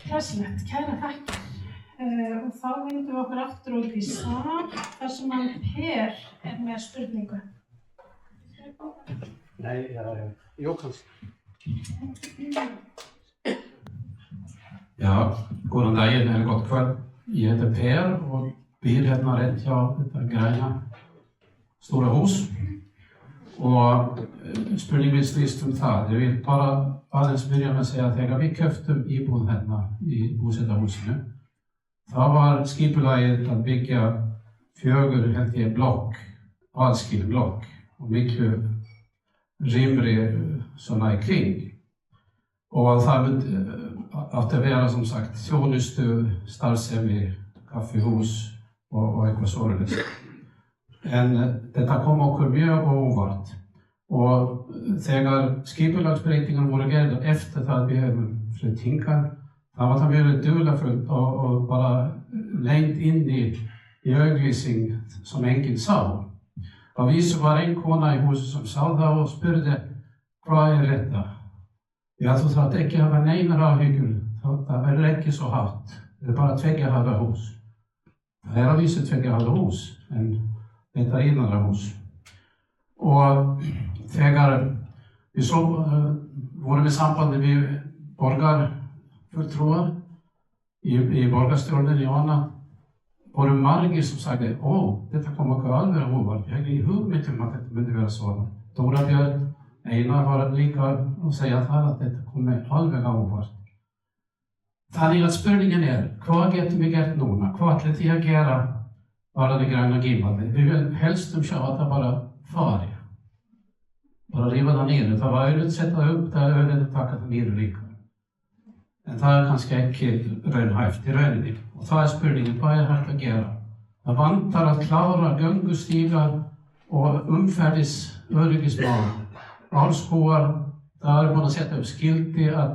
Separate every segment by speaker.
Speaker 1: Glæsilegt, kærar þakkir. Og þá vindum við okkur aftur út í sal þar sem hann Per með spurningu.
Speaker 2: Nei, Jókans.
Speaker 3: Já, góðan daginn eller gott kvöld. Ég heter Per og býr hérna rétt hjá þetta græna stóra hús. Og spurningin snýst það. Ég vil bara aðeins byrja með að segja að þegar við köptum íbúð hérna í búsetahúsinu, þá var skipulagið að byggja 4 held ég blokk, aðskilin blokk og miklu rýmri svona í kring. Og það átti að vera som sagt þjónustu, starfsemi, kaffihús og eitthvað svoleiðis. En þetta kom okkur mjög óvart og þegar skipulagsbreytingar voru gerðar eftir það við hefum flutt hingað, það var það mjög dularfullt og bara lengt inn í auglýsing sem enginn sá. Á vísu var ein kona í húsi sem sá það og spurði hvað þetta? Já, þú þarft ekki að hafa neinar áhyggjur, það verður ekki svo hátt. Það bara 2 hæða hús. Það á vísu 2 hæða hús, en þetta innanlega hús. Og þegar við svo vorum í sambandi við borgarfulltrúar í borgarstjórninni og annað, voru margir sem sagði, þetta kom okkur alveg á óvart. Ég hef ekki hugmynd að þetta myndi vera svona. Dóra Björn, Einar var líka að segja það að þetta komi alveg á óvart. Þannig að spurningin hvað getum við gert núna? Hvað ætlið þið að gera varðandi græna gímaldi? Við vil helst sjá að það bara fari. Bara rífa það niður. Það var auðvitað setja upp, það auðvitað að taka það niður líka. En það kannski ekki raunhæft í rauninni. Og það spurningin, hvað hægt að gera? Það vantar að klára göngustígar og umferðisöryggismál. Árskóar, það búin að setja upp skildi að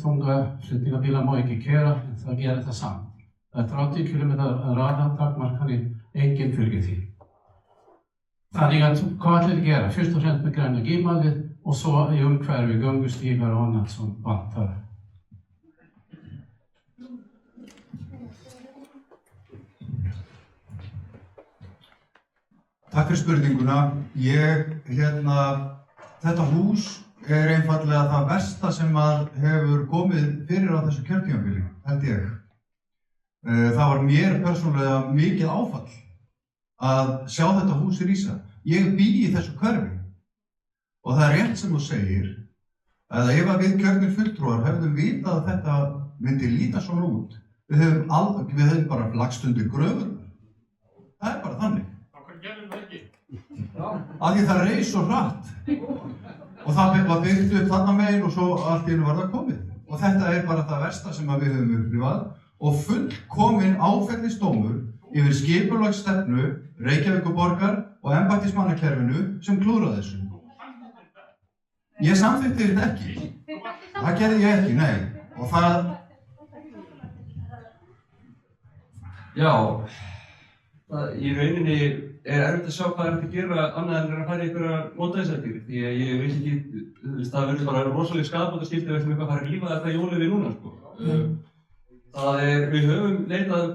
Speaker 3: þunga flutningabílar má ekki keyra, en það gerir það samt. Það er 30 km raðtakmarkanir, enginn fylgir því. Þannig að hvað ætlum við að gera? Fyrst og fremst með græna gímalið og svo í umhverfi, göngustígar og annað sem vantar.
Speaker 4: Takk fyrir spurninguna. Þetta hús einfaldlega það versta sem hefur komið fyrir á þessu kjörtímabili, held ég. Það var mér persónulega mikið áfall að sjá þetta hús rísa. Ég bý í þessu hverfi og það er rétt sem þú segir að ef við kjörnir fulltrúar hefðum vitað að þetta myndi líta svona út, við hefðum bara lagst undir gröfurnar. Það er bara þannig.
Speaker 2: Gerðum það ekki?
Speaker 4: Af því það reis svo hratt og það var byggt upp þarna megin og svo allt í einu var það komið. Og þetta er bara það versta sem við höfum upplifað og fullkominn áfellisdómur yfir skipulagsstefnu Reykjavíkurborgar og embættismannakerfinu sem klúðraði þessu. Ég samþykkti þetta ekki. Það gerði ég ekki, nei. Og það...
Speaker 5: Já, í rauninni erfitt að sjá hvað hægt að gera annað en að fara í einhverjar mótvægisaðgerðir. Því að ég veit ekki, það verður bara rosaleg skaðabótaskylda ef við ætlum eitthvað að fara að rífa þetta jólið við núna, sko. Við höfum leitað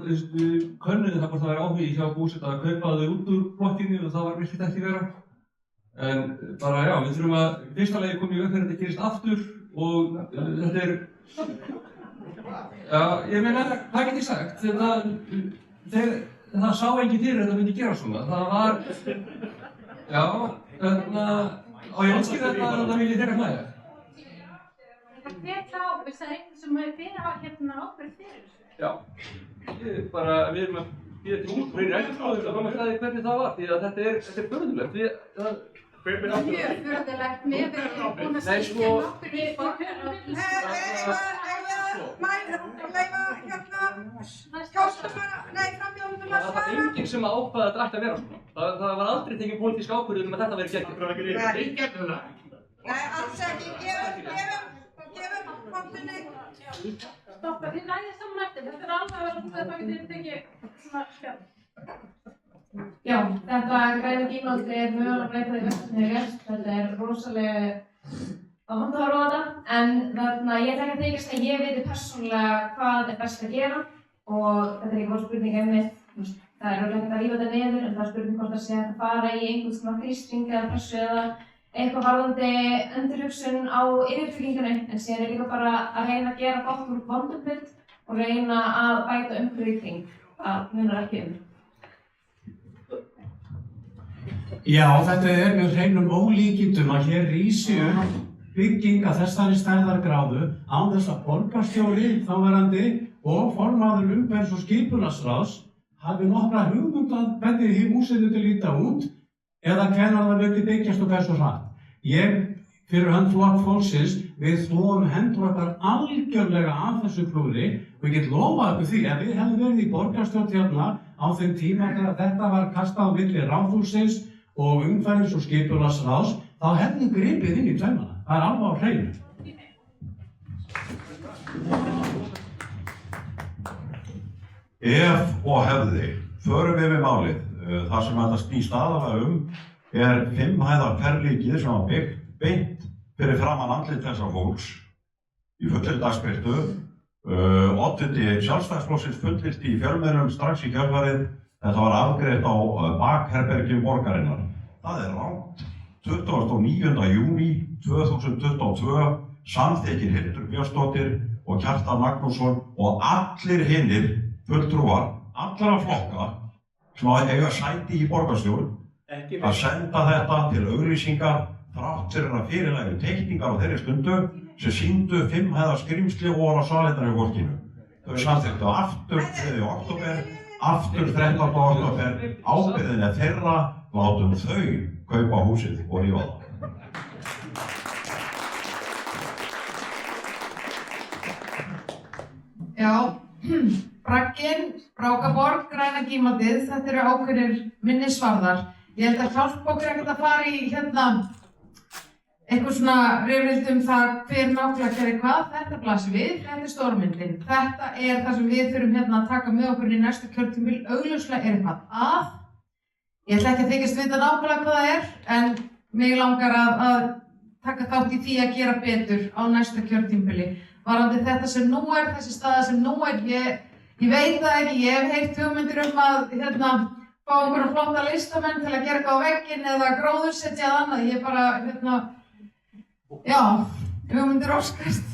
Speaker 5: könnuði það hvort það væri áhugi hjá búseta að kaupa þau út úr blokkinni og það var virkilega ekki vera. En bara já, við þurfum að fyrsta lagi koma í veg fyrir að þetta gerist aftur og þetta er... Já, ég meina, hvað get ég sagt? Það sá enginn fyrir að þetta myndi gera svona. Það var... Já, á ég útskýra þetta að það vilji þeirra hlæja.
Speaker 1: Hver þá, veist það einhvern sem þið hafa ábyrgð fyrir þessu?
Speaker 5: Já, við erum að bíða til útbreyðir endurskoðun að koma að hvernig það var, því að þetta er furðulegt.
Speaker 1: Mjög furðulegt, mér verður búin að segja
Speaker 5: Það var enginn sem ákvaða að þetta ætti að vera svona. Það var aldrei tekið pólitísk ákvörðun að þetta væri geggjað.
Speaker 6: Nei, alls ekki. Gefum pontunni.
Speaker 1: Stoppa, þið ræðið saman eftir. Þetta er alveg að þetta getið tekið svona skjálf.
Speaker 7: Já, þetta græna gímaldi mögulega breyta því verkefni rest. Þetta er rosalega vont að horfa á þetta, en ég ætla ekki að þykjast að ég viti persónulega hvað best að gera og þetta ekki bara spurning einmitt, það örugglega ekkert að rífa þetta niður en það spurning hvort það sé hægt að fara í einhvers konar þrýsting eða pressu eða eitthvað varðandi endurhugsun á yfirtryggingunni en síðan líka bara að reyna að gera gott úr vondum hlut og reyna að bæta umhverfið í kring. Það munar ekki
Speaker 3: Já, þetta með hreinum ólíkindum að hér rísi bygging að þessari stærðargráðu án þess að borgarstjóri þáverandi og formaður umhverfis- og skipulagsráðs hafi nokkra hugmynd að hvernig húsið myndi líta út eða hvenær það myndi byggjast og hversu hratt. Ég, fyrir hönd Flokk fólksins, við þvóum hendur okkar algjörlega af þessu klúðri og ég get lofað ykkur því að við hefðum verið í borgarstjórn hérna á þeim tíma þegar þetta var kastað á milli ráðhússins og umhverfis- og skipulagsráðs, þá hefðum gripið inn í taumana. Það er alveg á hreinu.
Speaker 8: Ef og hefði, förum við málið. Það sem þetta snýst aðalega er 5 hæða ferlíkið sem var byggt beint fyrir framan andlit þessa fólks í fullri dagsbirtu. Oddviti Sjálfstæðisflokksins fullyrti í fjölmiðlum strax í kjölfarið. Þetta var afgreitt á bakherbergjum borgarinnar. Það er rangt. 29. júní 2022 samþykkir Hildur Björnsdóttir og Kjartan Magnússon og allir hinnir fulltrúar allra flokka sem eiga sæti í borgarstjórn að senda þetta til auglýsingar þrátt fyrir að fyrirlægju teikningar á þeirri stundu sem sýndu 5 hæða skrímsli ofan á svalinnar í fólkinu. Þau samþykktu aftur 3. október, aftur 13. október, ábyrgðin er þeirra, látum þau kaupa húsið og rífa það.
Speaker 9: Já, Bragginn, Brákaborg, Græna gímaldið, þetta eru ákveðnir minnisvarðar. Ég held að hjálpa okkur ekkert að fara í eitthvað svona rifrildi það hver nákvæmlega gerir hvað. Þetta blasir við, þetta er stórmyndin. Þetta er það sem við þurfum að taka með okkur í næsta kjörtímabil. Augljóslega er eitthvað að. Ég ætla ekki að þykjast vita nákvæmlega hvað það er, en mig langar að taka þátt í því að gera betur á næsta kjörtímabili. Varðandi þetta sem nú er, þessi staða sem nú er, ég veit það ekki, ég hef heyrt hugmyndir að fá einhverja flotta listamenn til að gera eitthvað á vegginn eða gróðursetja eða annað. Ég bara, já, hugmyndir óskast.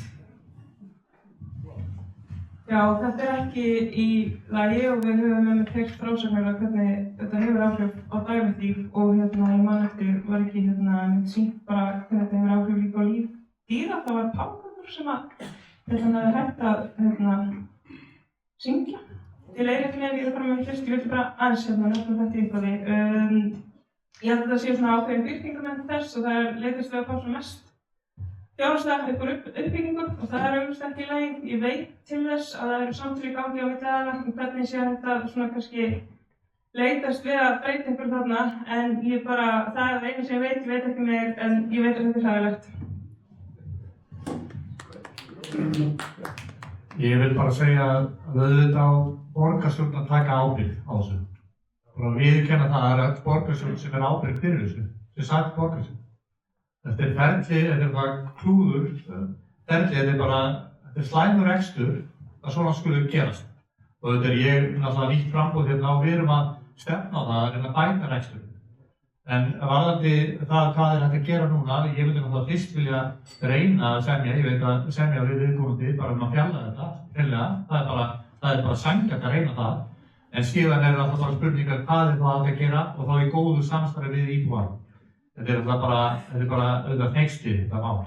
Speaker 10: Já, þetta er ekki í lagi og við höfum heyrt frásagnir af hvernig þetta hefur áhrif á daglegt líf og ég man eftir var ekki sýnt bara hvernig þetta hefur áhrif líka á líf dýra. Það var páfagaukur sem hafði hægt að syngja til Eiríklega en ég er bara með hlust, ég vildi bara aðeins nefna þetta í upphafi. Ég held að það sé svona ákveðin birtingarmynd þess og það er leitast við að fá svo mest fjárhagslega ykkur uppbyggingu og það er augljóslega ekki í lagi. Ég veit til þess að það eru samtöl í gangi á milli aðila hvernig sé þetta svona kannski leitast við að breyta einhverju þarna en ég bara, það er einu sem ég veit ekki meir en ég veit að þetta er hræðilegt.
Speaker 3: Ég vil bara segja að auðvitað á borgarstjórn að taka ábyrgð á þessu. Og viðurkenna það að öll borgarstjórn sem er ábyrgð fyrir þessu, sem sagt borgarstjórn. Þetta er ferli, þetta er bara klúður, ferli, þetta er slæmur rekstur að svona skuli gerast. Og þetta er ég náttúrulega nýtt frambúð hérna og við erum að stefna á það að reyna að bæta rekstur. En varðandi það hvað er hægt að gera núna, ég myndi náttúrulega fyrst vilja reyna að semja, ég veit að semja við viðkomandi bara að fjalla þetta, hreinlega, það er bara sanngjarnt að reyna það. En síðan er það bara spurningar hvað er það að gera og þá í góðu samstarfi við íbúar. Þetta er bara auðvitað hneyksli þetta mál.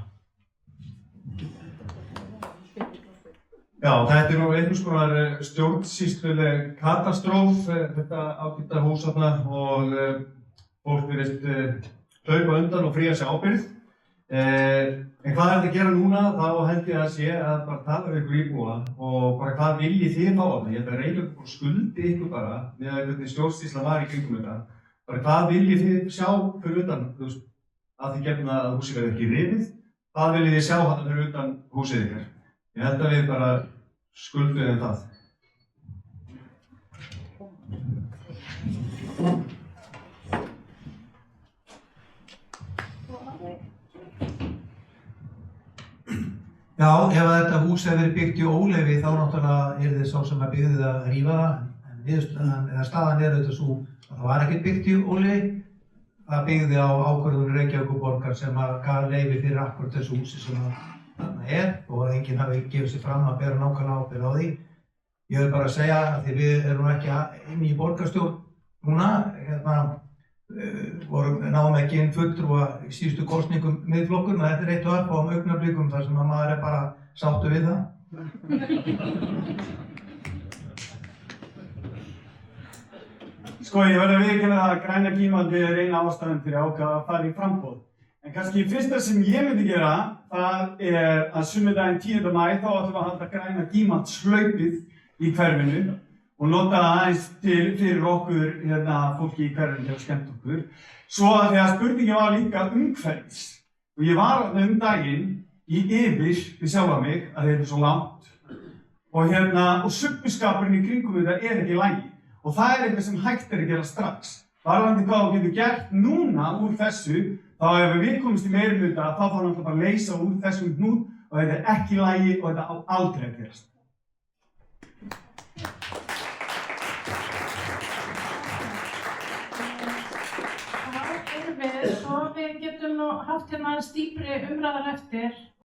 Speaker 11: Já, þetta er nú einhvers konar stjórnsýsluleg katastróf, þetta ágæta hús þarna og fólk virðist hlaupa undan og fría sig ábyrgð. En hvað er þetta að gera núna? Þá held ég að sé að bara tala við ykkur íbúa og bara hvað viljið þið fá þarna? Ég held að Reykjavík skuldi ykkur bara með að hvernig stjórnsýslan var í kringum þetta. Bara hvað viljið þið sjá fyrir utan, að þið gefna að húsið verði ekki rifið? Hvað viljið þið sjá þarna fyrir utan húsið ykkar? Ég held að við bara skuldum það.
Speaker 12: Já, ef þetta hús hefur verið byggt í óleyfi þá náttúrulega yrði sá sem að byggði það að rífa það, en niðurstaðan eða staðan er auðvitað svo að það var ekkert byggt í óleyfi. Það byggði á ákvörðun Reykjavíkurborgar sem að gaf leyfi fyrir akkurat þessu húsi sem þarna er og að enginn hafi gefið sér fram að bera nákvæmlega ábyrgð á því. Ég vil bara segja að því við erum ekki inni í borgarstjórn núna, náum ekki inn fulltrúa í síðustu kosningum Miðflokkurinn og þetta er eitt og örfáum augnablikum þar sem að maður er bara sáttur við það.
Speaker 13: Sko, ég verði að viðurkenna það að græna gímaldið er eina ástæðan fyrir ákvað að fara í framboð. En kannski fyrsta sem ég myndi gera, það er að sunnudaginn 10. maí þá ætlum við að halda græna gímaldshlaupið í hverfinu og nota það aðeins fyrir okkur fólki í hverfinu til að skemmta okkur. Svo að því að spurningin var líka umhverfis. Og ég var daginn í yfir við sjálfa mig að þetta er svo langt. Og subbuskapurinn í kringum þetta er ekki í lagi. Og það er eitthvað sem hægt er að gera strax. Varðandi hvað þú getur gert núna úr þessu, þá ef við komumst í meirihluta, þá þarf náttúrulega bara að leysa úr þessum hnút og þetta er ekki í lagi og þetta á aldrei að gerast.
Speaker 1: Þá erum við, svo við getum nú haft hérna dýpri umræðar eftir,